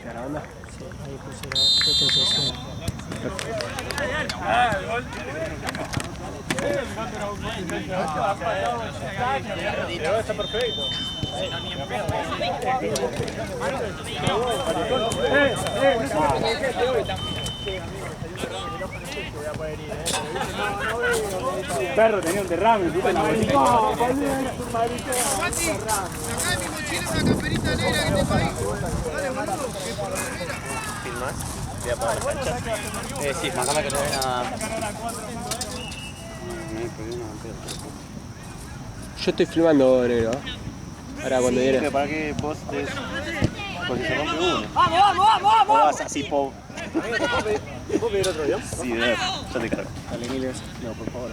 grabando? Sí, ahí puse la Está perfecto. Perro tenía un derrame, puta la bolita. No, Mati, sacá de mi mochila una camperita negra que tengo ahí. Dale, boludo, que por la remera. ¿Filmás? Voy a apagar la cancha. Sí, mandame que te ven a... Yo estoy filmando, negro. Ahora cuando viene. Para que vos des... Porque se rompe uno. ¡Vamos! O vas así, po... ¿Vos pedís otro avión? Sí, de verdad. Ya te cargo. Dale, Emilio. No, por favor.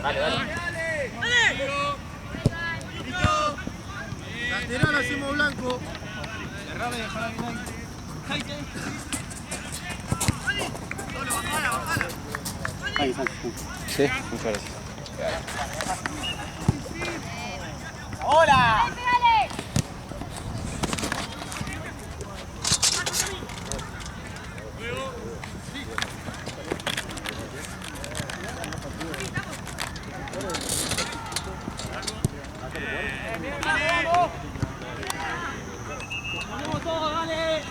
Dale. Lateral hacemos blanco. Cerrame y dejala bien ahí. Ahí, Sánchez. Sí. Muchas gracias. ¡Hola! ¡Vamos todos, dale!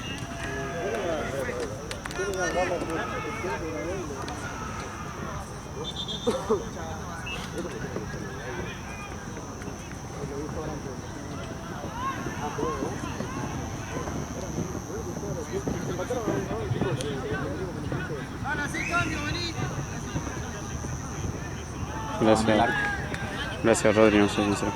Gracias, Rodri, no soy sincero.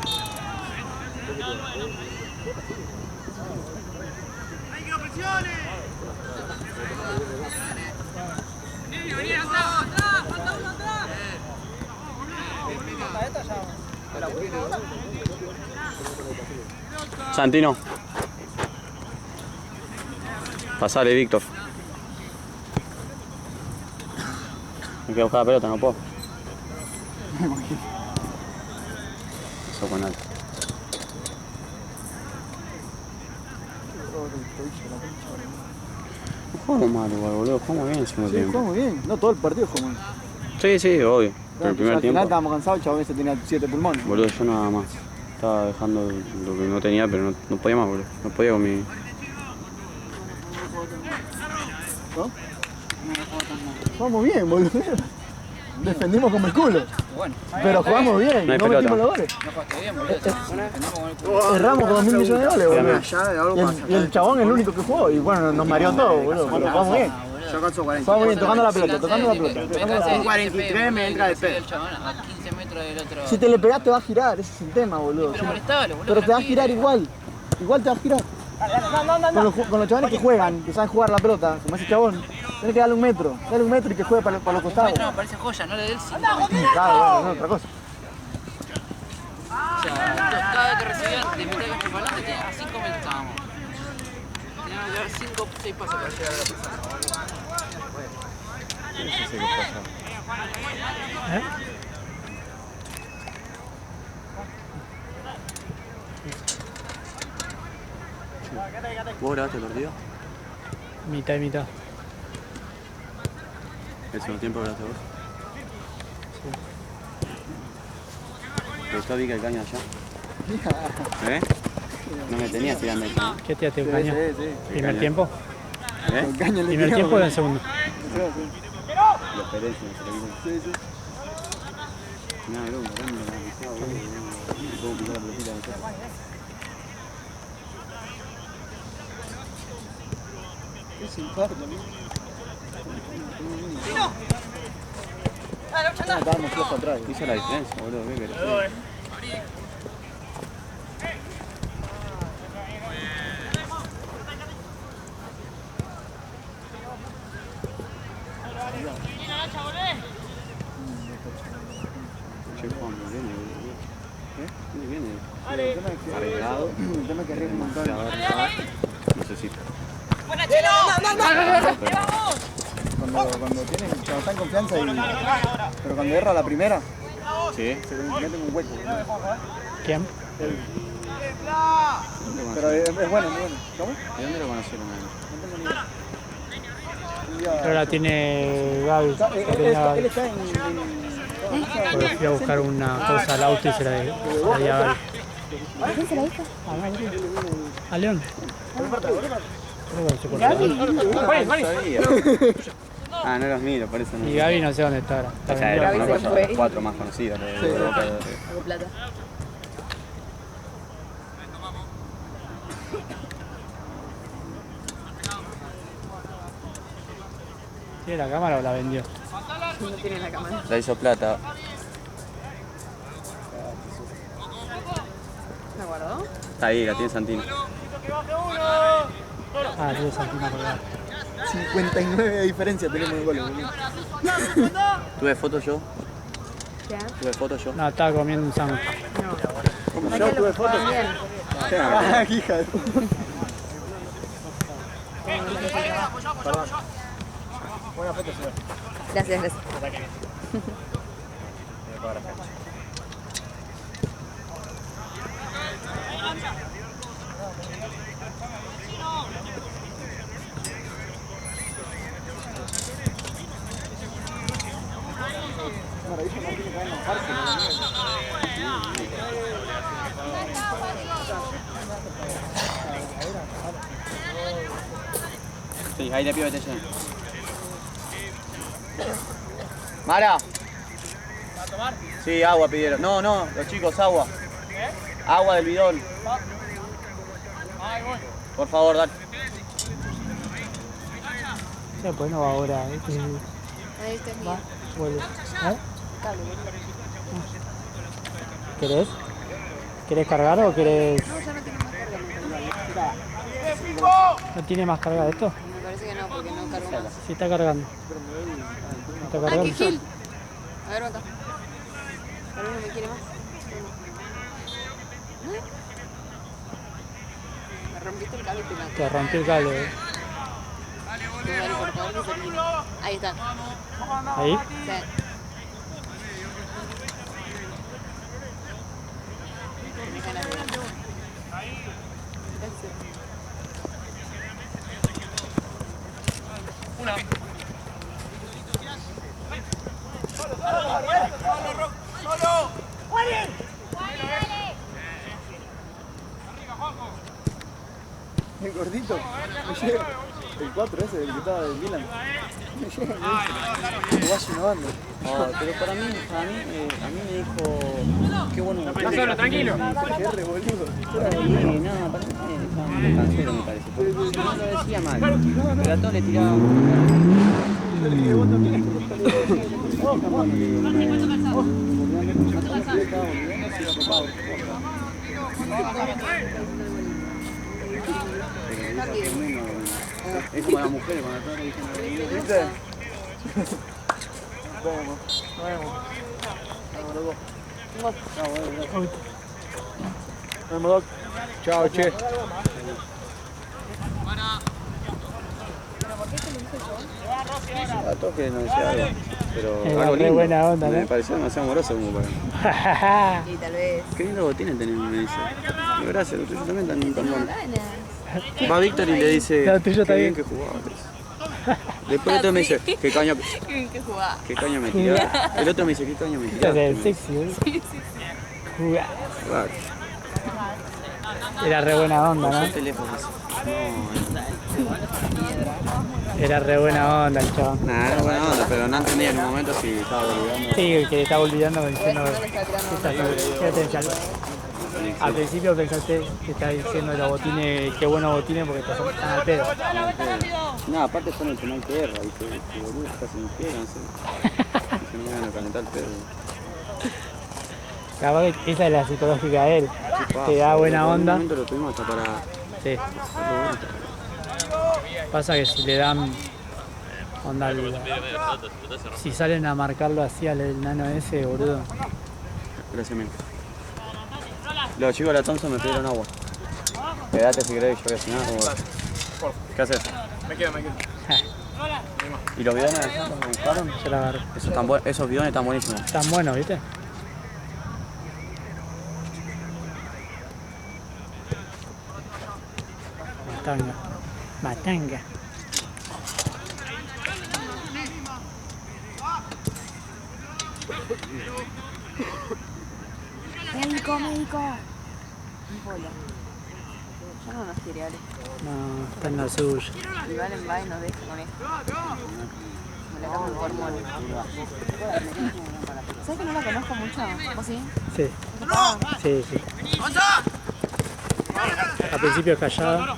Santino. Pasale, Víctor. Me quiero buscar la pelota, no puedo. Eso con alto. Jugamos mal igual, boludo. Jugamos bien el segundo Sí, tiempo. jugamos bien. No todo el partido jugamos bien. Sí, obvio. Pero el primer Al final tiempo, estábamos cansados, el chabón ese tenía 7 pulmones. boludo, yo nada más. Estaba dejando lo que no tenía, pero no podía más, boludo. No podía con mi... ¿No? Jugamos bien, boludo. Defendimos como el culo. Pero jugamos bien, No hay no pelota. metimos los goles. No jugaste bien, boludo. Defendimos con el culo. Erramos con 2.000 millones de goles, boludo. Dígame. Y el chabón es el único que jugó. Y bueno, nos mareó todo, boludo. Pero jugamos bien. Yo alcanzo 40. Jugamos bien, tocando la pelota, tocando la pelota. Me tocando la cansé pelota. de 43 me entra de pedo. El chabón a 15 metros del otro. Si te le pegás te va a girar, ese es el tema, boludo. Pero molestalo, boludo. Pero te va a girar igual. Igual te va a girar. Con los chavales que juegan, que saben jugar la pelota, como ese chabón, tenés que darle un metro y que juegue para los costados. No, me parece joya, no le dé el 5. Claro, no, otra cosa. O sea, cada vez que recibían de mitad de cancha para adelante, tenía a 5 metros estábamos. Teníamos que dar 5 o 6 pasos para llegar a la persona. ¿Vos grabaste el partido? mitad y mitad. ¿El segundo tiempo grabaste vos? ¿Te gustó Vika el caño allá? ¿Eh? No me tenías tirando el caño. ¿Qué tiraste un caño? Sí. ¿Primer tiempo? ¿Eh? El caño le ¿Primer tiramos. tiempo o el segundo? Lo esperé, se lo Sí. Nada, bro, me la avisaba, boludo. Puedo picar la pelotita de acá. Qué simpático, estábamos flojos atrás. Hizo la diferencia, boludo. ¿Qué querés? Che, Juan, muy bien, boludo. ¿Eh? Muy bien. Arriesgado. El tema es que arriesga un montón. Necesito. Cuando está en confianza pero cuando erra la primera, Sí. se le mete en un hueco. ¿Quién? Pero Pero es bueno, muy bueno. ¿Cómo? ¿De dónde lo conocieron a él? No tengo ni idea. Un día- Pero la tiene Gaby. Está- la él tenía está Gaby. en- Porque fui a buscar una cosa al auto y se la di a Gaby. ¿A quién se la hizo? ¿A León? Creo que se cortó. Ah, no los miro, por eso no. Y Gaby no sé dónde está ahora. Está O sea, vendido. era Gaby se fue. 4 más conocidas. Sí. Hago plata. ¿Tiene la cámara o la vendió? No tiene la cámara. La hizo plata. ¿La guardó? Está ahí, la tiene Santino. Ah, tiene Santino colgado. 59 de diferencia tenemos de goles, boludo. ¿Tuve fotos yo? ¿Qué? ¿Tuve fotos yo? No, estaba comiendo un sándwich. No. Yo tuve fotos. Bien. Ah, hija de... Perdón. Buena foto, señor. Gracias, gracias. Sí, ahí le pido que te lleven. Mara. Sí, agua pidieron. No, no, los chicos, agua. Agua del bidón. Por favor, dale. Sí, pues no va ahora. Ahí está el mío. Vuelve. ¿Eh? Cable. ¿Querés? ¿Querés cargar o querés...? No, ya no tiene más carga. ¿No tiene más carga de esto? Me parece que no, porque no cargo más. Sí, está cargando. ¿Está ¡Ah, cargando? qué gil! A ver, acá. Pero no me quiere más. ¿No? Me rompiste el cable y te mato. Te rompí el cable. Dale, por favor, que se termine. Ahí está. ¿Ahí? Sí. Tenés ganas de ver. Gracias. El gordito. Me llega. El 4 ese, el que estaba del Milan. Me llega. Me vaya una banda. Pero para mí me dijo... Qué bueno. tranquilo. Qué re boludo. No, para mí estaba cansero, me parece. Porque no lo decía mal. Pero a todos le tiraba... Yo le dije, vos también. Es como las mujeres cuando todas le dicen a ¿Viste? Nos vemos. Nos vemos. Nos vemos, Doc. Nos vemos, Doc. Chao, che. A todos que no decía algo. Pero Es algo re lindo. buena onda, Me ¿no? pareció demasiado amoroso como para... Y tal vez. Qué lindo botines tenés, me dice. No, gracias, los tuyos también están tan buenos. Ganas. Va Víctor y le dice, No, tuyo qué está bien bien. que jugabas. Después el otro me dice, ¿qué caño, ¿Qué jugaba? qué caño me tiraste? El otro me dice, ¿qué caño me Este es tiraste? el sexy, boludo. Jugá. Raro. Era re buena onda, ¿Qué ¿no? teléfono es? Era re buena onda el chabón. No, nada, era buena onda, pero no entendía en un momento si estaba olvidando. Sí, el que estaba olvidando diciendo... No le está tirando. Fíjate, Chalo. Al principio pensaste que estaba diciendo los botines, qué buenos botines porque están al pedo. No, aparte son el penal PR, ¿viste? Que boludo, casi no quiero, no sé. Que no me van a calentar el pedo. Capaz que esa es la psicológica de él. Qué Te da paja, buena en un onda. momento lo tuvimos hasta para... Sí. Pasa que si le dan onda si salen a marcarlo así al nano ese, boludo. Gracias, mil. Los chicos de la Thompson me pidieron agua. Quedate si querés, yo voy a cenar. ¿Qué haces? Me quedo. ¿Y los bidones de Santa me buscaron? Se la agarré. Esos bidones están buenísimos. Están buenos, ¿viste? Matanga. Matanga. Médico, médico. Bola. Ya no nos quiere, Ale. No, está en la suya. Y Valen va y nos deja con esto. Me la cambio por mole. ¿Sabes que no la conozco mucho? ¿Vos sí? Sí. Sí, sí. Al principio es callado.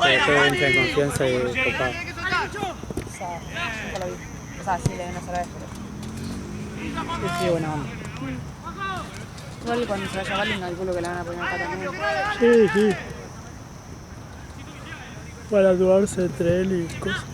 Pero después entra en confianza y copado. O sea, nunca lo vi. O sea, sí, le ven a sola vez, pero... Sí, buena onda. Igual que cuando se vaya Valen, calculo que la van a poner acá también. Sí, sí. Para ayudarse entre él y cosas.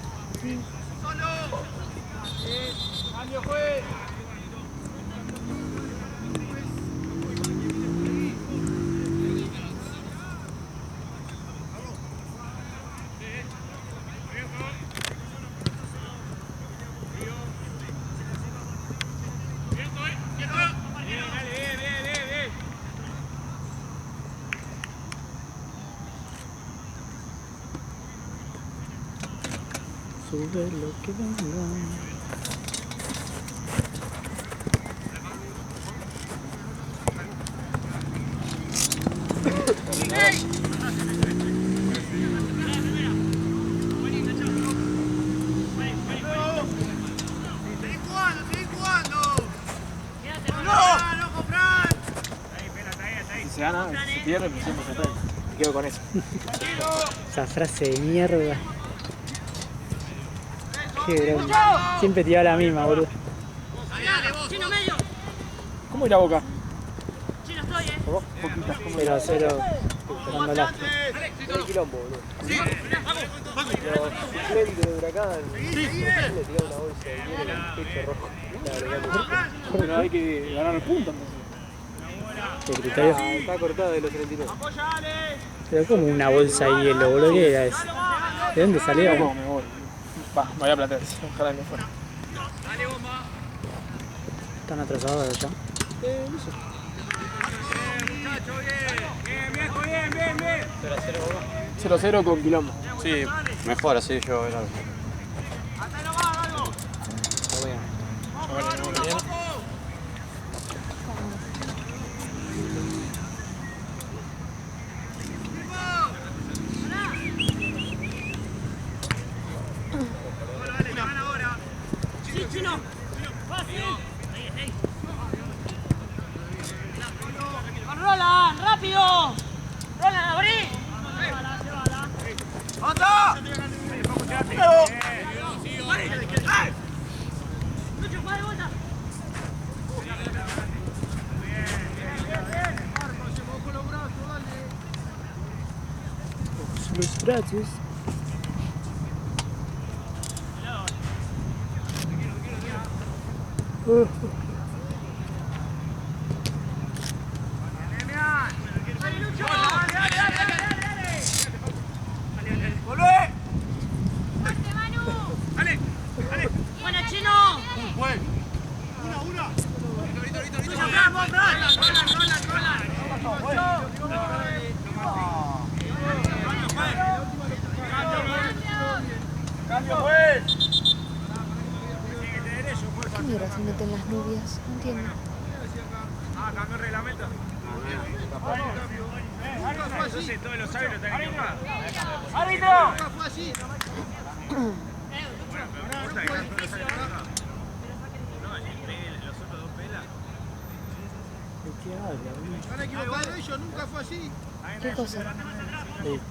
Sube lo que venga. Seguí jugando, seguí jugando. ¡No, Fran! Si se gana, si se pierde, pues siempre se pierde. Me quedo con eso. Esa frase de mierda. Qué broma. Siempre te iba la misma, boludo. ¿Cómo irá Boca? Pero a cero. Jugando lástima. Un quilombo, boludo. Pero frente de Huracán, le tiró una bolsa de hielo en el pecho rojo. Pero hay que ganar el punto entonces. El criterio. Está cortada de los 39. Pero como una bolsa de hielo, boludo. ¿Qué era eso? ¿De dónde salió? No, me voy. Va, me voy a Platense. Ojalá que me fuera. Están atrasados ya. No sé. 0-0 con quilombo. Sí, mejor así yo era. ¡Roland, rápido! ¡Roland, abrí! Los brazos. ¡Buena, Chino! ¿Qué mierda se meten las novias? No entiendo. Cambió el reglamento. Entonces todos los sabios están equivocados. ¡Árbitro! Fue así. ¿Están equivocados ellos? Nunca fue así. ¿Qué cosa?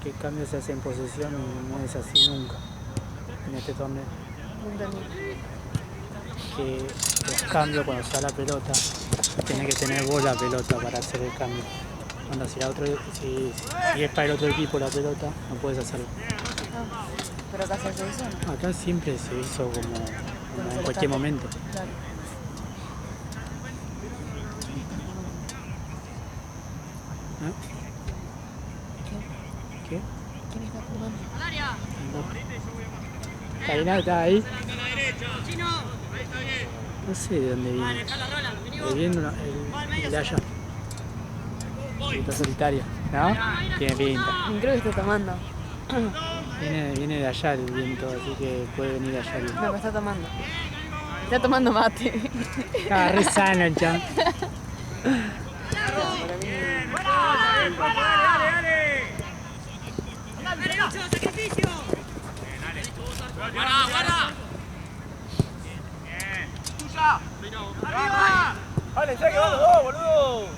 Que cambios se hacen en posesión y no es así nunca en este torneo. No entendí. Que los cambios cuando se da la pelota, tiene que tener vos la pelota para hacer el cambio. Cuando si es para el otro equipo la pelota, no puedes hacerlo. Ah, ¿pero acá se hace eso? No? Acá siempre se hizo como en cualquier momento. Claro. ¿Ah? ¿Qué? ¿Quién está jugando? Karina está ahí. No sé de dónde viene. Viene el de allá. Está solitaria, ¿no? Tiene pinta. Creo que está tomando. Viene de allá el viento, así que puede venir de allá el viento. No, me está tomando. Está tomando mate. Estaba re sano el chabón. Vale, ya que van los dos, boludo.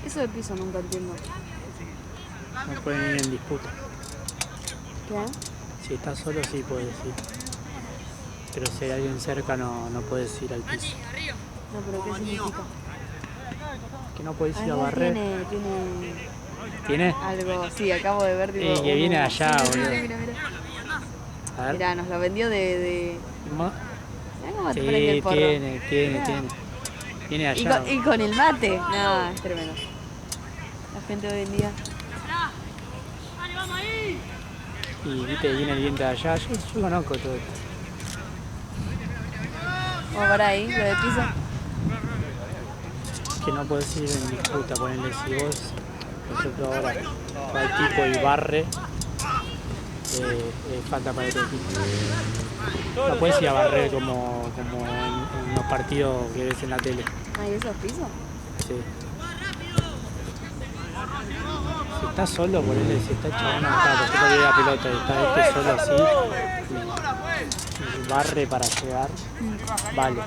Eso de piso nunca entiendo. No pueden ir en disputa. ¿Qué? Si estás solo, sí puedes ir. Pero si hay alguien cerca, no puedes ir al piso. No, pero ¿qué significa? Que no puedes ir a Ah, barrer. tiene ¿Tiene? algo, sí, acabo de ver. Tipo, Que viene de allá, sí, boludo. mira. A ver. Mirá, nos lo vendió de... Mo- Mirá cómo te Sí, prende el porro. tiene. Viene de allá. Y con el mate. No, es tremendo. La gente hoy en día. Y viste, viene el viento de allá. Yo conozco todo esto. Vamos para ahí, lo de piso. Que no puedes ir en disputa, ponerle si vos, por ejemplo, ahora va el tipo y barre, falta para el otro equipo. No puedes ir a barrer como en los partidos que ves en la tele. ¿Hay esos pisos? Sí. Si estás solo, ponele, si está chabón acá, por ejemplo, que la pelota y está este solo así, y barre para llegar, vale.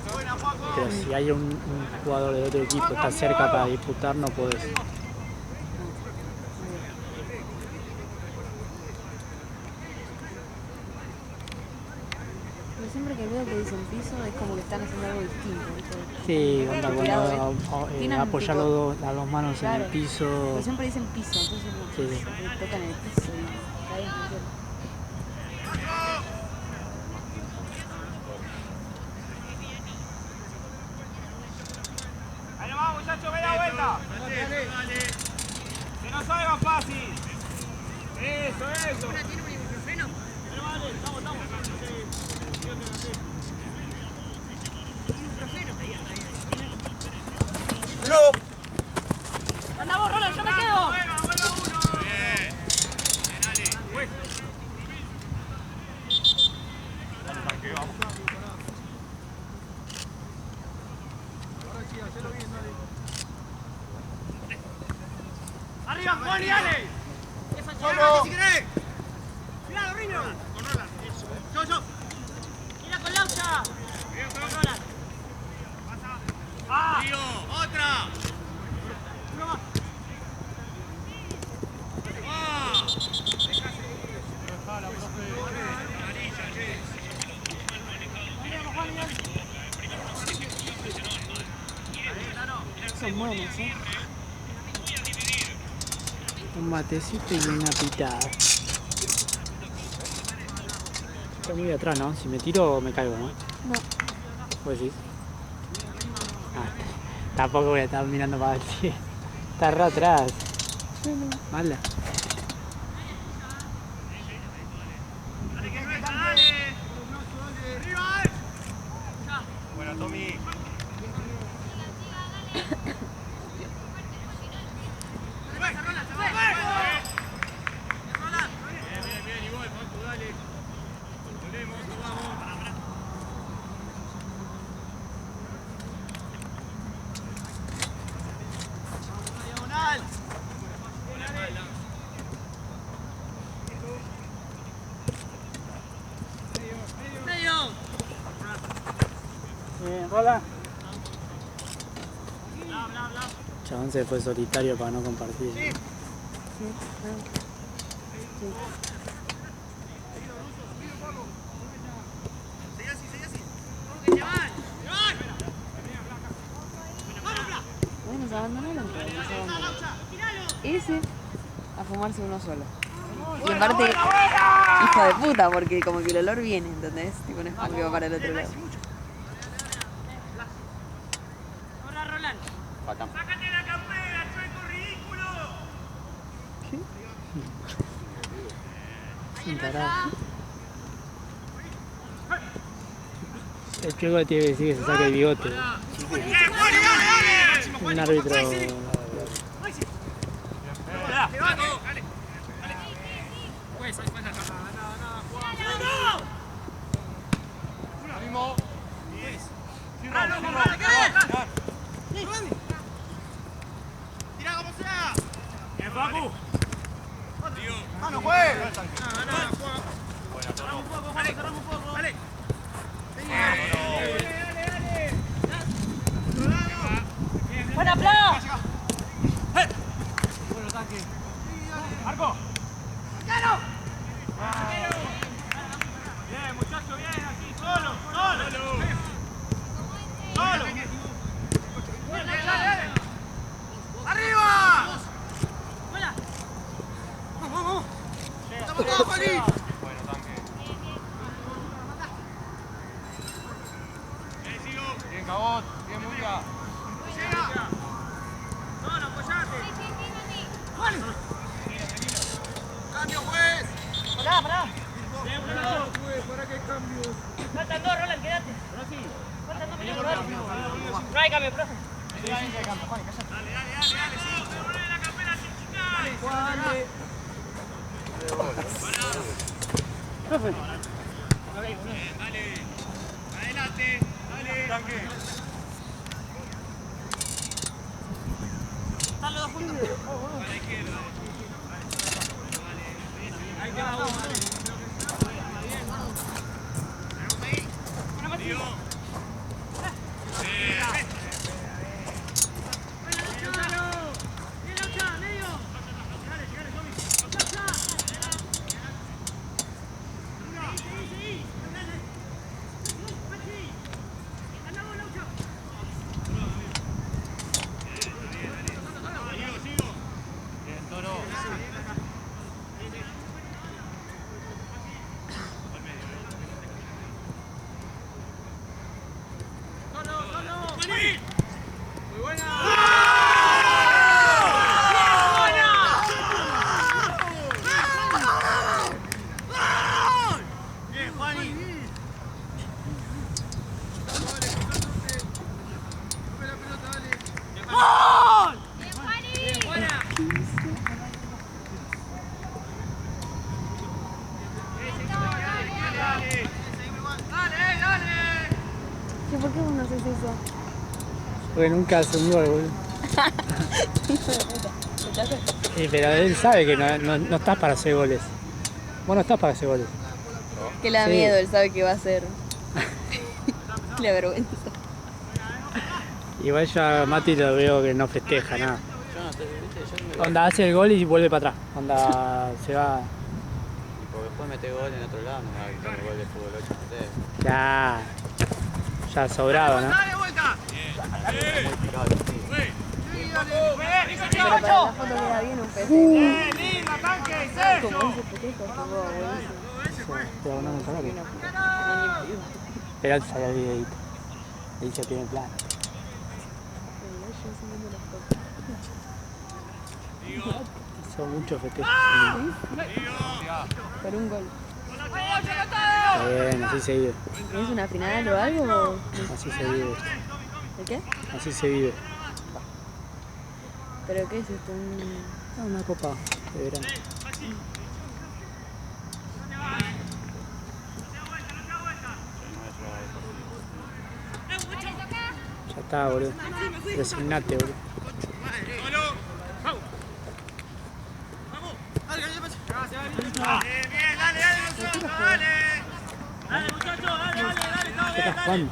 Pero si hay un jugador de otro equipo que está cerca para disputar, no podés. Pero siempre que veo que dicen piso es como que están haciendo algo distinto. ¿viste? Sí, onda Tirado, cuando Tienen apoyar tipo- las dos manos en Claro. el piso. Pero siempre dicen piso, entonces no, Sí. tocan el piso y caen. Ahí nomás, muchachos, media vuelta. Que no salga fácil. Eso. Anda vos, Roland, yo me quedo. Arriba, Juan y Ale. Solo. Cuidado, Riño. Con Roland. Yo. Mira con Laucha. Con Roland. ¡Ah! ¡Tío! ¡Otra! ¡Uno más! ¡Ah! Son buenos, ¿eh? Un matecito y una pitada. Estoy muy atrás, ¿no? Si me tiro, me caigo, ¿no? No. ¿Vos decís? Tampoco voy a estar mirando para el cielo. Está re atrás. Mala. Bueno, Tommy. Hola. Chabón se fue solitario para no compartir. Sí. Bueno, nos abandonaron, pero nos abandonaron. Ese a fumarse uno solo. Y en parte, hijo de puta, porque como que el olor viene, ¿entendés? Tipo, no es como que va para el otro lado. Ahora, Roland. Bacán. ¡Sácate la campera, chueco ridículo! ¿Qué? Un tarado. El chico tiene que decir que se saque el bigote. Un árbitro. ¡Mano, juega! ¡Buena, Pla! Bien, muchacho, bien, aquí, solo, solo. Solo. ¡Arriba! ¡Vamos! ¡Estamos todos, Juaní! Bueno, tanque. Bien, Cabot. Bien, Muria. Llega. Solo, apoyate. ¡Cambio, juez! Pará. Bien, muchacho. ¿Para qué cambio? Faltan dos, Roland, quédate. Faltan 2 minutos, dale. No hay cambio, profe. Dale, sí. Ponle la campera sin chicar. Profe. Dale. Adelante. Dale. Tanque. Están los dos juntos. A la izquierda. Ahí queda uno. Tío. ¿Por qué vos no haces eso? Porque nunca hace un gol, boludo. Sí, pero él sabe que no estás para hacer goles. Vos no estás para hacer goles. Que le da Sí. miedo, él sabe que va a hacer. Le avergüenza. Igual yo a Mati lo veo que no festeja nada. Onda hace el gol y vuelve para atrás. Onda se va. Y porque después mete gol en otro lado, me va a quitar el gol de fútbol 8, no sé. Ya sobrado, ¿no? Dale, vuelta. Muy picado el partido. Pero para la foto queda bien un pez. Linda, tanque, Como ese festejo, jugó buenísimo. Pero no me sabe. No ni pido. Pero antes salió el videito. Le hice primer plano. Hizo muchos festejos. Por un gol. Está bien, así se vive. ¿Es una final o algo? Así se vive. ¿El qué? Así se vive. ¿Pero qué es esto? Una copa de verano. Ya está, boludo. Resignate, boludo. Bien, dale, nosotros, dale. Dale, muchachos, dale, todo ¿Qué bien, estás jugando?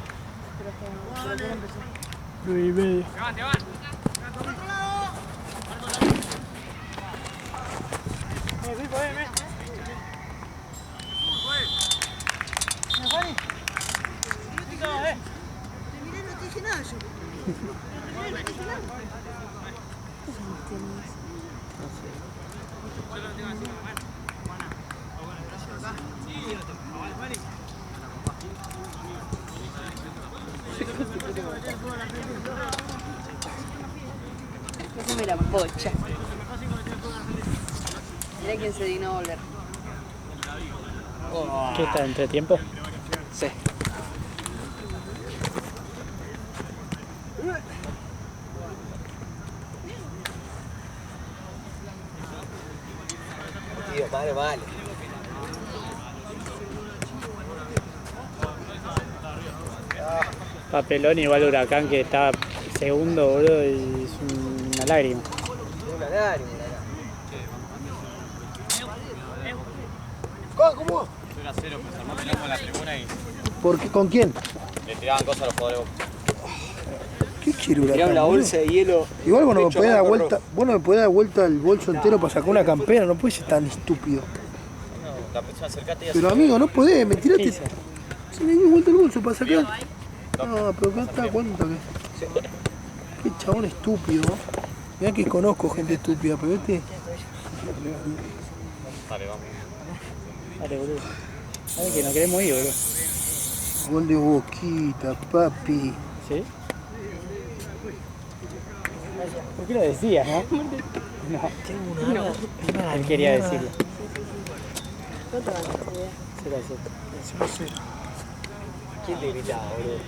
9:30. Te van. Déjame la bocha. Mirá quién se dignó a volver. ¿Qué está entre tiempo? Sí. Tío, vale. Papelón igual Huracán que está segundo, boludo, y es una lágrima. Una lágrima. ¿Cómo? Era cero, pues armó quilombo en la tribuna y ¿Por qué? ¿Con quién? le tiraban cosas a los jugadores. ¿Qué quiere Huracán? Tiraron la boludo? bolsa de hielo. Igual vos no me hecho podés dar Marco vuelta, vos no me podés dar vuelta el bolso entero para sacar una campera, no puedes ser tan estúpido. La persona acercate y Pero amigo, no podés, me tiraste. Se me dio vuelta el bolso para sacar. No, pero acá está cuenta que. Qué chabón estúpido. Mirá que conozco gente estúpida, pero este. Dale, vamos. Dale, boludo. Ay, que no queremos ir, boludo. Gol de Boquita, papi. ¿Sí? ¿Por qué lo decías, no? No. Él quería decirlo. Será. ¿Quién te gritaba, boludo?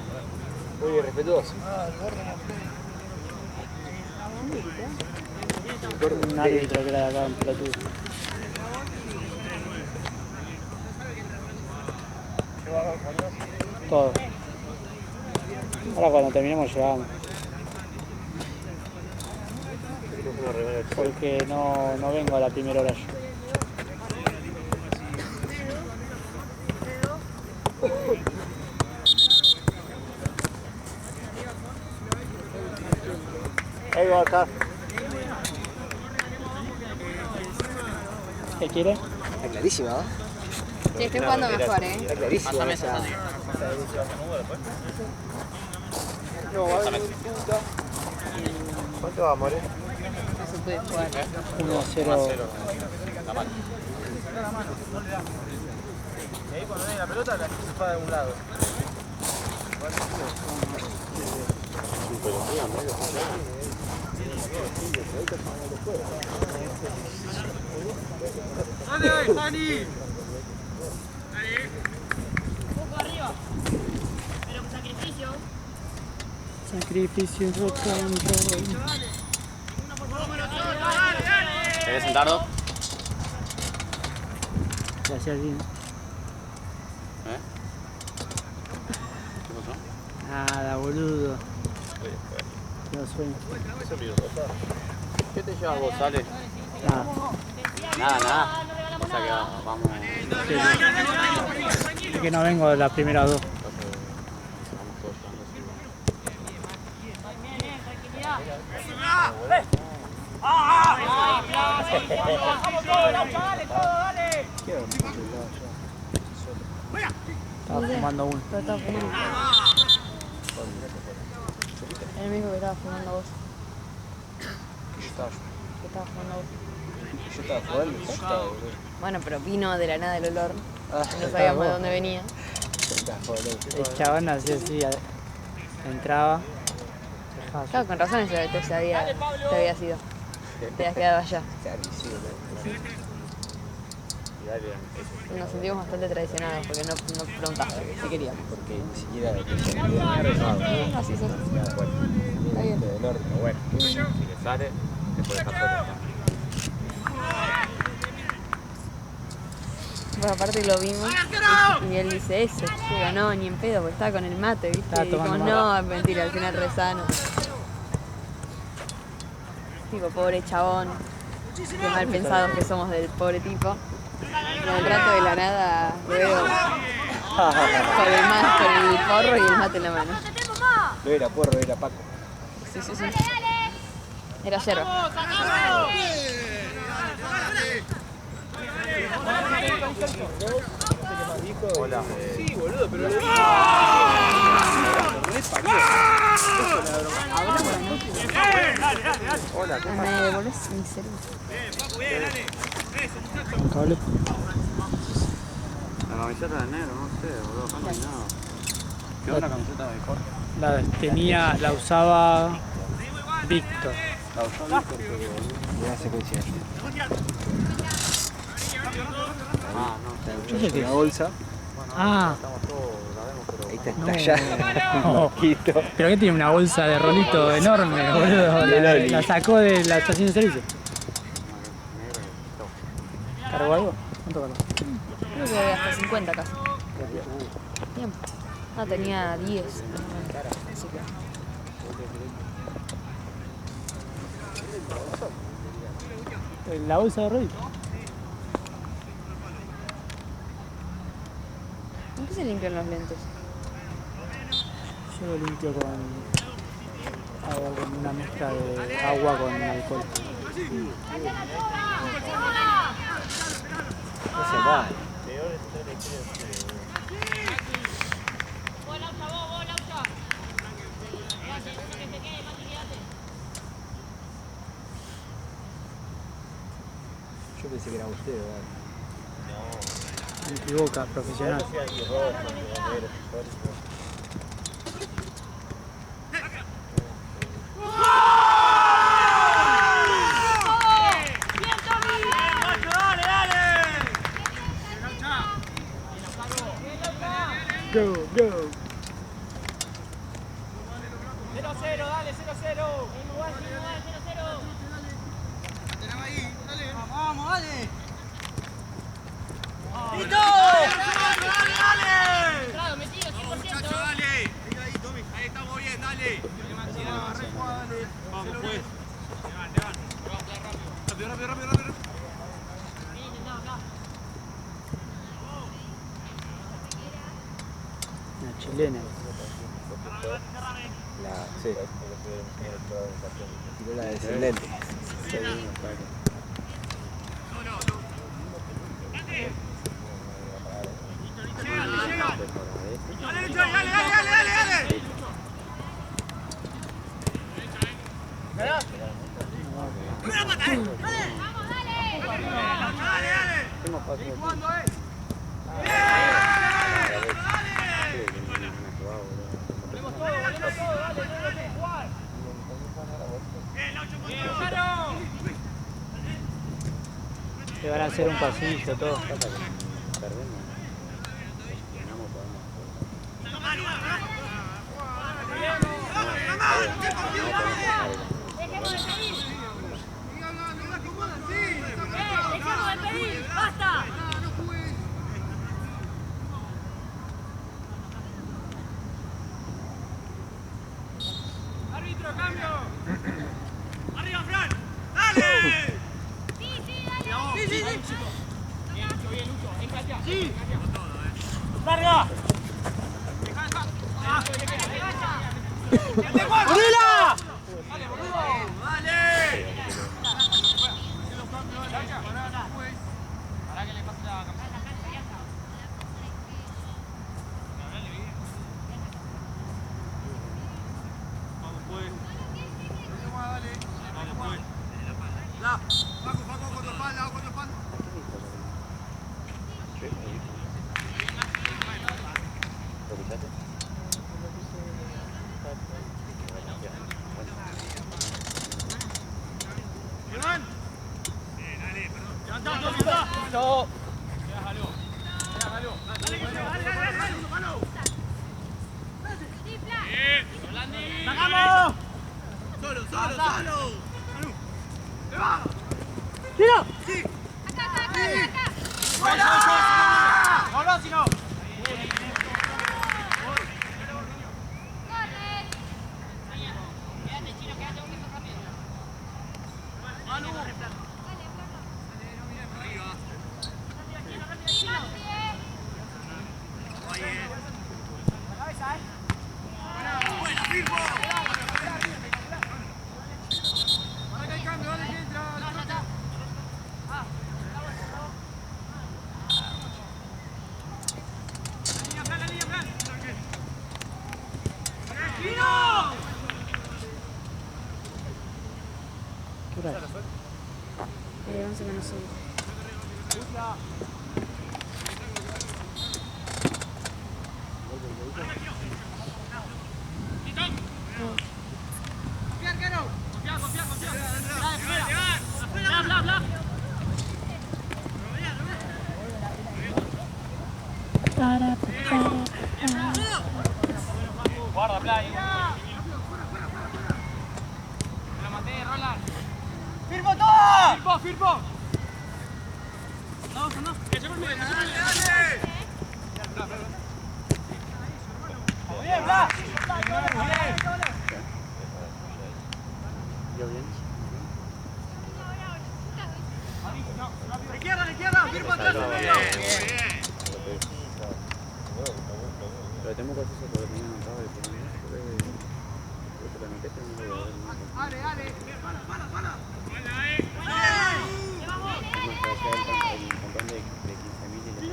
Muy irrespetuoso. Un árbitro que era de acá en Pelotudo. Todo. Ahora cuando terminemos llegamos. Porque no vengo a la primera hora yo. Ahí va acá. ¿Qué quiere? Está clarísima, ¿no? Sí, estoy jugando mejor, Está clarísima. Pásame esa, esa. Santi. No, va a haber un punta. ¿Cuánto va a morir? No se puede jugar. 1-0. Está mal. Y ahí cuando viene la pelota, la se para de un lado. ¡Dale, Dani! Poco arriba. Pero con sacrificio. Sacrificio rock and roll. ¿Querés sentarlo? Gracias, bien. ¿Qué pasó? Nada, boludo. No sueño. ¿Qué te llevas vos, Ale? Nada. Nada. O sea que vamos. Es que no vengo de las primeras dos. Estaba fumando uno. Pero estaba fumando. Él me dijo que estaba fumando vos. Que estaba fumando vos. Yo estaba jugando. Bueno, pero vino de la nada el olor. Ah, No sabíamos de dónde venía. El chabón así, entraba. dejaba. Claro, con razón te había sido. Te habías quedado allá. Nos sentimos bastante traicionados porque no preguntaste si queríamos. Porque ni siquiera Así sos. Está bien. del norte. Bueno, si le sale, te puede dejar fuera. Bueno, aparte lo vimos y él dice eso, pero no, ni en pedo, porque estaba con el mate, ¿viste? Estaba Y tomando dijimos, mate. no, es mentira, al final rezano. Tipo, pobre chabón, qué mal pensados que somos del pobre tipo. Y al rato de la nada lo veo con el porro y el mate en la mano. No era porro, era Paco. Sí. Era yerba. Hola. Sí, boludo, pero lo Hola, ¿qué Me devolvés mi celular. Cable. La camiseta de negro, no sé, boludo, acá no hay nada. ¿Qué onda la camiseta de Jorge? La usaba Víctor. La usó Víctor, pero ya secuencia. Yo sé que Una bolsa. Ah, Ahí está no. estallada. No. Un marquito. Pero que tiene una bolsa de rolito enorme, boludo. La sacó de la estación de servicio. ¿Cargó algo? ¿Cuánto cargó? Creo que hasta 50 casi. Bien. No, tenía 10. Así que. La bolsa de rolito. ¿En qué se limpian los lentes? Yo lo limpio con una mezcla de agua con alcohol. No hace mal. Yo pensé que era usted, ¿verdad? Antiboca, profesional. Go, go. 0-0, dale, 0-0. Vamos, dale. ¡Listo! Claro, metido, 100%. Muchacho, dale. Ahí, Tommy. Ahí estamos bien, dale. Vamos, pues. Rápido. Una chilena. Sí. Tiró la descendente. Dale. Te van a hacer un pasillo, todo. Dejemos de pedir. Dejemos de pedir. ¡Basta! Árbitro, cambio. Arriba, Fran. Dale. Sí, dale. Sí. Bien, Lucho. Engancha. Sí. ¡Larga! ¡Ponela! Dale, boludo. Dale. Para que le pase la camiseta. Vamos, pues. Vamos, pues. Paco, con tu espalda. Germán. Dale, perdón. Levantá. Déjalo. Dale. Bien. ¡Sacamos! Solo. ¡Me va! ¡Tiro! ¡Sí! Acá. ¡Volvá, si no! ¿Qué hora es? 11 menos 5. Bla, bla, bla. Guarda, play. La maté, Roland. ¡Firmo todo! ¡Firmo! No, no. ¡Que se vuelve! ¡Dale! ¡Bien, Blas! ¿Yo bien? ¡Izquierda! ¡Firmo atrás en medio! Pero tengo cosas que tenía anotado y por ahí. Creo que la anoté, pero no lo voy a ver. ¡Ale! ¡Para! Es más, para hacer el montón de 15.000 y le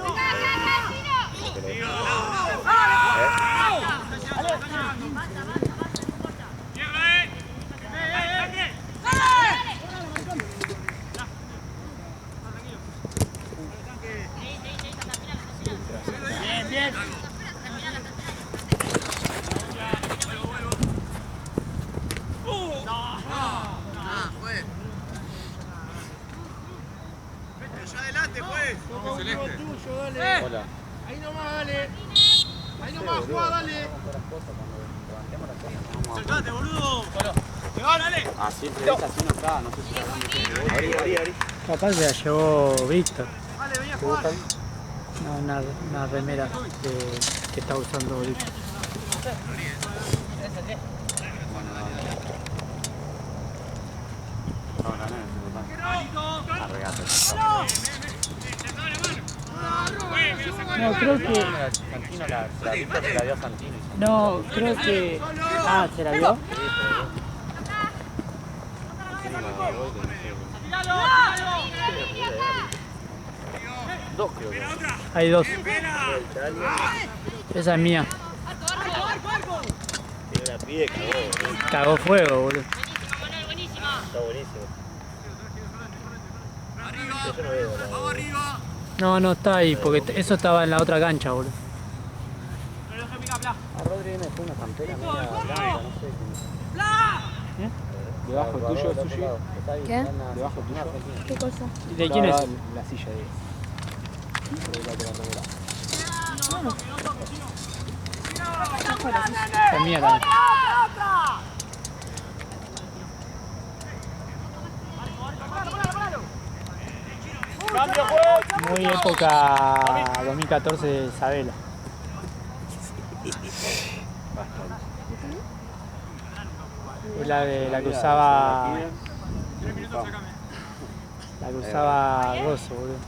Bien. Adelante, pues. Hola. Ahí nomás, dale. Ahí nomás, jugá, dale. Acercate, boludo. Dale. Ah, siempre es así, no está. No sé si la hablamos. Ari. Capaz se la llevó Víctor. Dale, venía a jugar. No, una remera que está usando Víctor. No, gané. Arregate. No, creo que... Santino, la Víctor se la dio a Santino. No, creo que... Ah, ¿se la dio? Dos creo que. Hay dos. Esa es mía. La pide, Cagó fuego, boludo. está buenísimo. Yo no veo la... Vamos arriba. No está ahí, porque eso estaba en la otra cancha, boludo. A Rodri me fue una campera media blanca, no sé qué. Debajo tuyo, suyo. ¿Qué? Debajo tuyo. ¿Qué cosa? ¿Y de quién es? La silla de. Es mía también. Muy época 2014 de Isabela. Es la que usaba. La que usaba Gozo, boludo.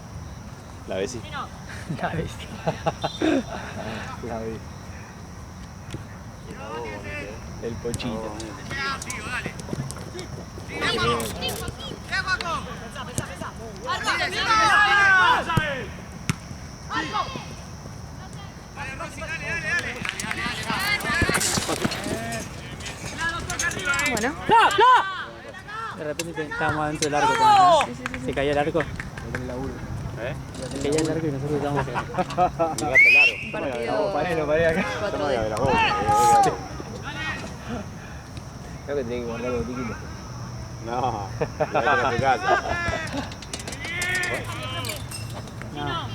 La Bessi. La bestia. La Bessi. El pochito. Bueno. De repente estábamos adentro del arco también, ¿no? Se caía el arco. Se caía el arco y nosotros estábamos. Un partido. Paré acá. 4-2. Creo que tenía que guardar los líquidos. No, la vete a tu casa. No.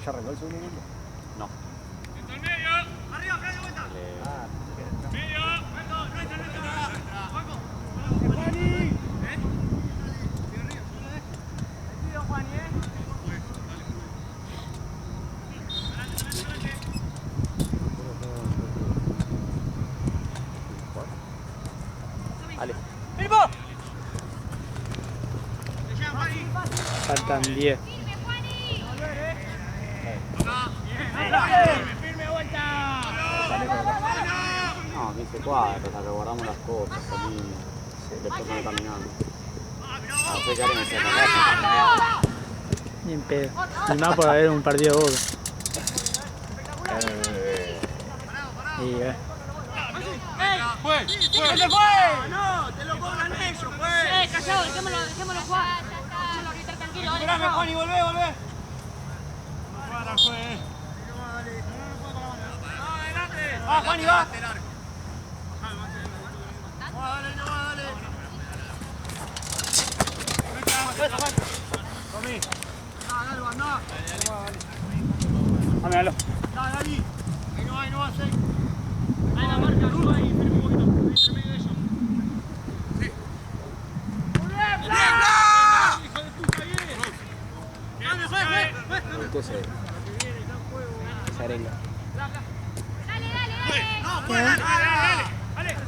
¿Ya arrancó el segundo mundo? No. Arriba, de vuelta. Ale. Faltan 10. No, 15 cuadros, hasta que guardamos las cosas, salimos. Después me caminando. Ah, fue que alguien se acordaba. Ni en pedo. Y más por haber un partido de Boca. Y ¡Fue! ¡No! ¡Te lo cobran ellos, pues! Callado, dejémoslo jugar. Déjalo gritar tranquilo. Esperame, Juan, y volvé. Para, fue. ¡Va, Juan, y va! Dale. Vámonos. Ahí no va a ser. Ahí la marca, Rulo, ahí, firme un poquito. Entre medio de ellos. Sí. ¡Hijo de puta, bien! ¡Dale, juez! Entonces, esa arenga.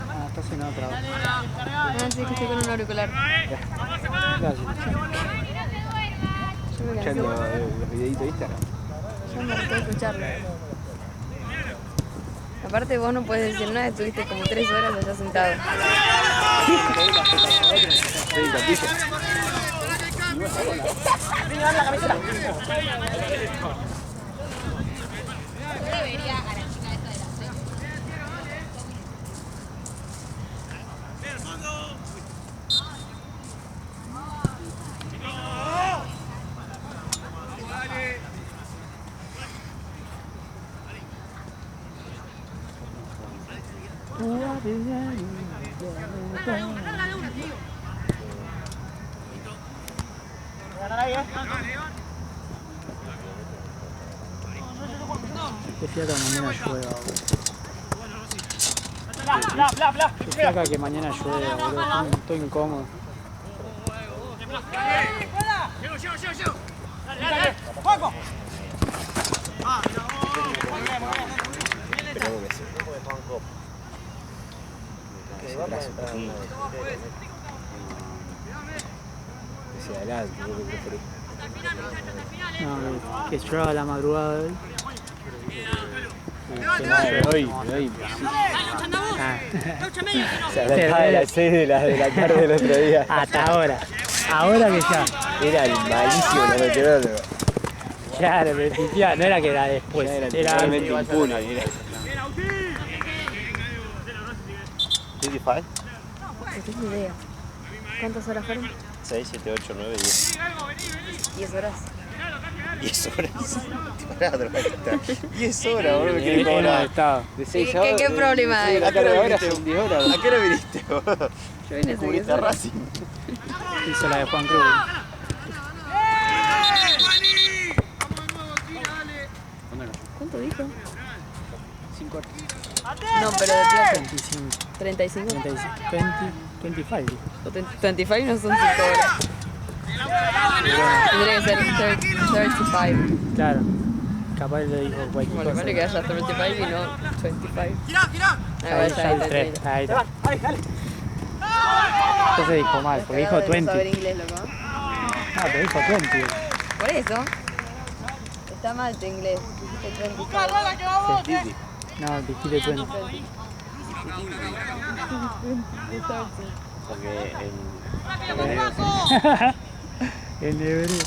Ah, estás en otra. Ah, sí, que estoy con un auricular. Gracias. Yo me cansé. Escuchando los videitos de Instagram. Yo me cansé de escucharlo. Aparte vos no puedes decir nada, estuviste como 3 horas allá sentado. Sí, capilla. Qué fiaca mañana llueva, boludo. Qué fiaca que mañana llueva, boludo. Estoy incómodo. Esperemos que sí. Que se adelante, yo lo preferí. No, que llueva a la madrugada de hoy. Hoy. Ah. O sea, de las 6 de la tarde del otro día. Hasta ahora. Ahora que ya. Era el malísimo los meteorólogos. Claro, pero no era que era después. Era Era totalmente antes. impune. No 55? tengo idea. ¿Cuántas horas fueron? 6, 7, 8, 9, 10. 10 horas. 10 horas. 10 horas, boludo. ¿Qué Hemos cobrar? estado. De 6 ¿Qué problema hay? ¿A qué hora son 10 horas? ¿A qué hora viniste, boludo? Yo vine hace 10 Cubriste a horas. Racing. Hizo la de Juan Cruz. ¿Cuánto dijo? 5 horas. No, pero de plata. 25. 35. 25 dijo. O 25 no son 5 horas. Tendría que ser 35. Claro. Capaz le dijo cualquier Bueno, cosa. vale que haya 35 y no 25. ¡Girá! Ahí está el 3. Ahí está. Entonces dijo mal, porque dijo 20. saber inglés, loco. Ah, pero dijo 20. Por eso. Está mal tu inglés. Dijiste 25. ¡Rola, que va vos! No, dijiste 20. Porque En hebreo.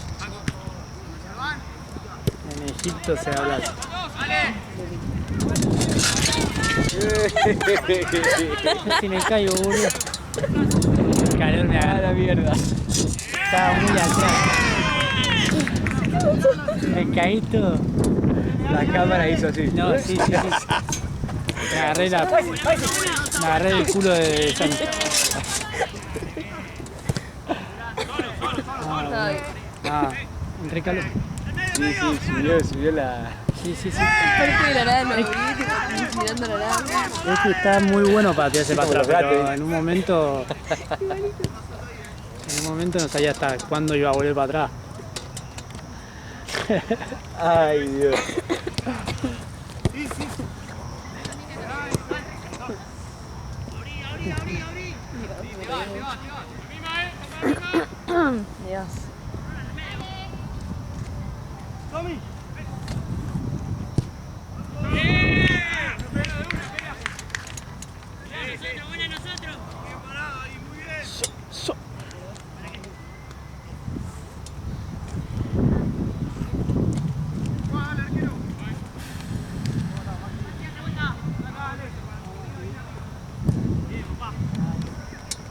En Egipto se habla así. Si me caigo, boludo. El calor me agarra la mierda. Estaba muy atrás. Me caí todo. la cámara hizo así. No, sí. Me agarré el culo de Santi. Ah, entré calor. Sí, subió la... Sí. Parece de la nada, lo vi, tipo, mirando la nada. Es que está muy bueno para tirarse para como atrás, los pero gatos. en un momento no sabía hasta cuándo iba a volver para atrás. Ay, Dios. Dios.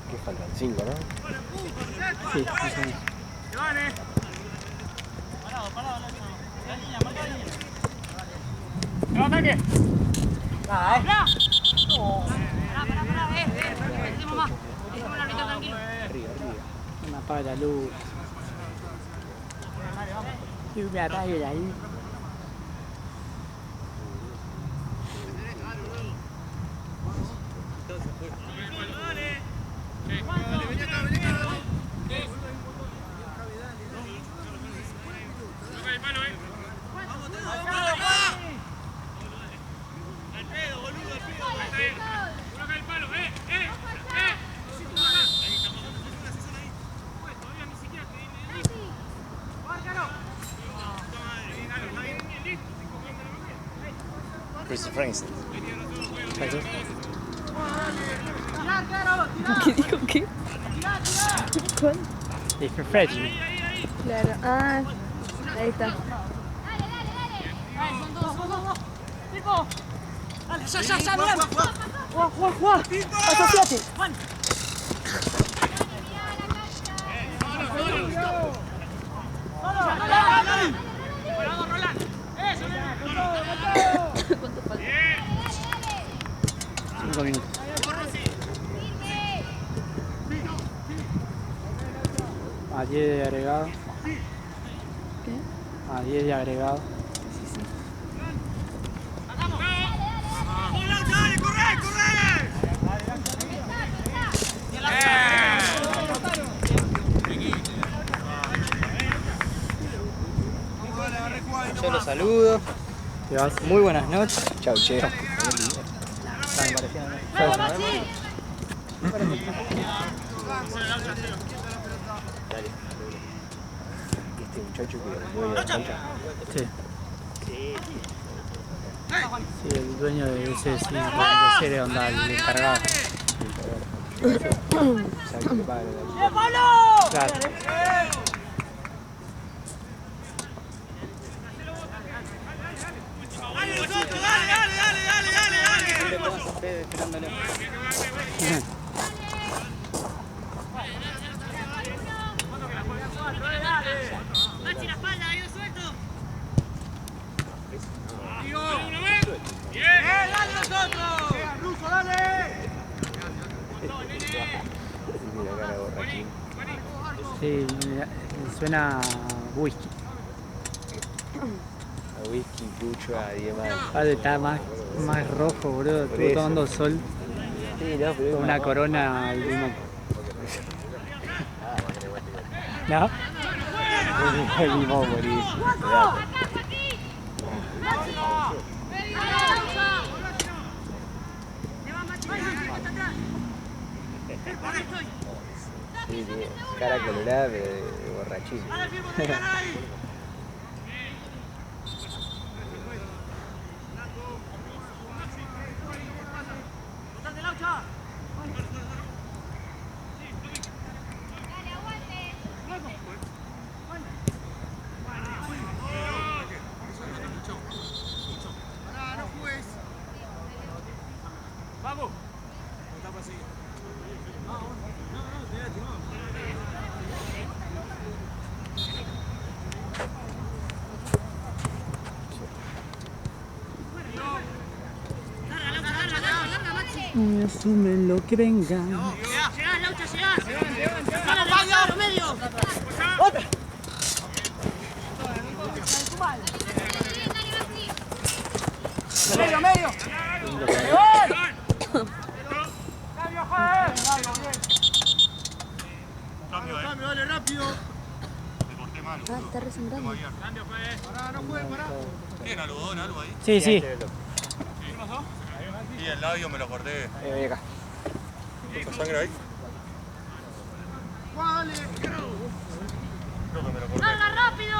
¿Qué faltan? 5, ¿no? Sí, más o menos. Me apaga la luz. Chứ mẹ ta như vậy. Chris Frankston. ¿Qué dijo qué? ¿Cuál? Dije Freddy. Claro. Ah, ahí está. ¡Asociate! ¿Cuánto falta? 5 minutos. A 10 de agregado. ¿Qué? A 10 de agregado. Yo los saludo. ¿Te vas? Muy buenas noches. Chau, che. Este muchacho que dueño de la cancha. Sí. Sí, el dueño de ese sí, de serie onda, el encargado. ¿Sabe qué paga la Claro. Machi, la espalda, ahí suelto. ¡Dale nosotros! ¡Ruso, dale! Tiene la cara de borrachín. Sí, suena whisky. A whisky, pucho, a diemar. Aparte está más rojo, boludo. Estuvo eso. tomando sol Sí, no, pero con una corona y limón. ¿No? el limón, morir. Sí, tiene cara colorada, pero de borrachín. Asume lo que venga. Llegás, Laucha, llegás. ¡Vamos, medio! ¡Medio, medio! ¡Cambio, dale, rápido! Ah, está resembrando. Pará, no juegues, pará. ¿Tienen algodón, algo ahí? Sí, sí. Y el labio me lo corté. Ven acá. ¿Mucha sangre ahí? ¡Dale! Creo que me lo corté. ¡Larga, rápido!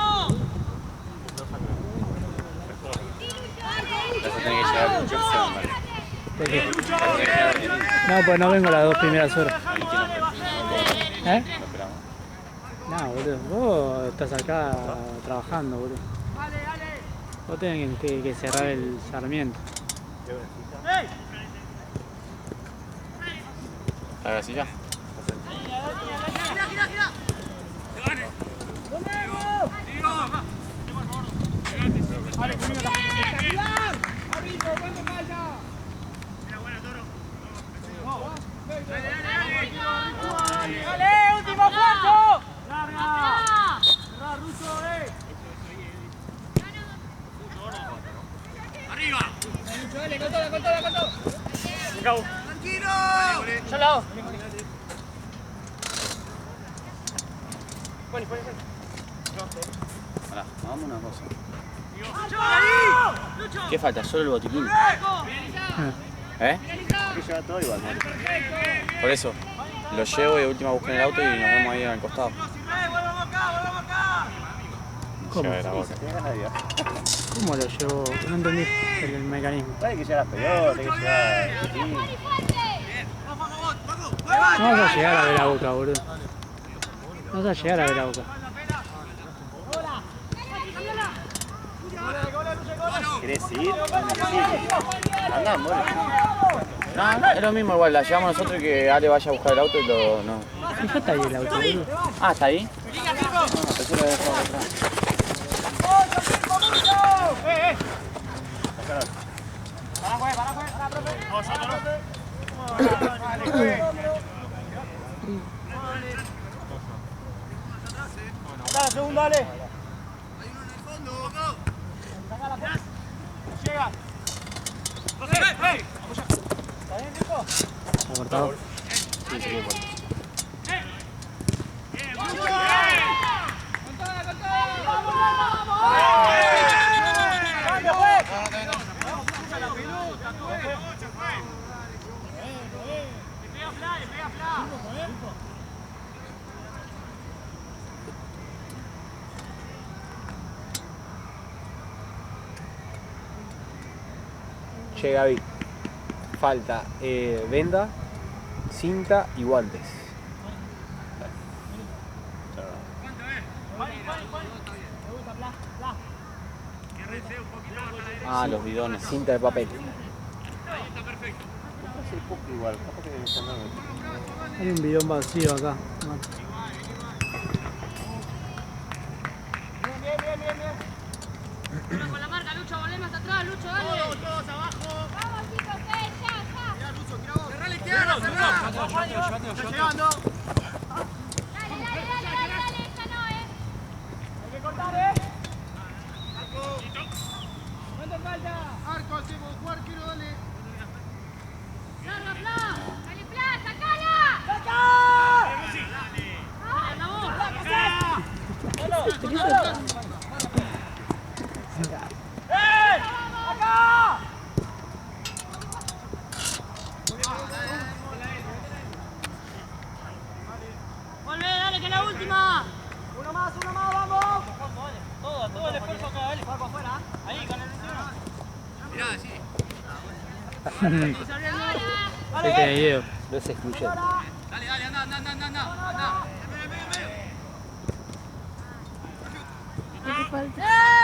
Vas a tener que llegar con Jackson, vale. ¿De qué? No, pues no vengo las 2 primeras horas. ¿Eh? Lo esperamos. No, boludo. Vos estás acá trabajando, boludo. Vos tenés que cerrar el Sarmiento. ¿Haga así ya? ¡Dale, último esfuerzo! ¡Larga! ¡Cerrá, Ruso, ¡Tranquilo! Yo la hago. Pará, hagamos una cosa. ¿Qué falta? ¿Solo el botiquín? ¿Eh? Hay que llevar todo igual, Mari. Por eso, lo llevo y de última busco en el auto y nos vemos ahí al costado. ¿Cómo? Lleva la boca. Tenés ganas de viajar. ¿Cómo lo llevo? No entendí el mecanismo. Hay que llevar las pelotas, hay que llevar... Sí. No vas a llegar a ver la boca, boludo. No vas a llegar a ver la boca. ¿Querés ir? Sí. Andá, Mori. No, es lo mismo igual, la llevamos nosotros y que Ale vaya a buscar el auto y lo... No. Fíjate ahí el auto, boludo. Ah, ¿está ahí? No, pensé que lo había dejado atrás. Dale, segundo, dale. Llega. ¿Está cortado? Sí, se quedó por ahí. Che, Gaby. Falta venda, cinta y guantes. Ah, los bidones. Cinta de papel. Hay un bidón vacío acá. Con la marca, Lucho, volvemos hasta atrás, Lucho, dale. Todos abajo. Vamos, chicos, ya. Mirá, Lucho, tirá vos. Cerrá la izquierda, cerrá. Está llegando. Dale, esta no, Hay que cortar, Arco. ¿Cuánto falta? Arco, hacemos jugar, quiero, dale. Larga, Pla. Dale, Pla, sacala. ¡Saca! Volvé, dale, que es la última. Uno más, vamos. Todo el esfuerzo acá, dale. Para afuera. Ahí, con el 21. Mirá, sí. Este video. No es excluyente. Dale, anda. ¿Qué te falta?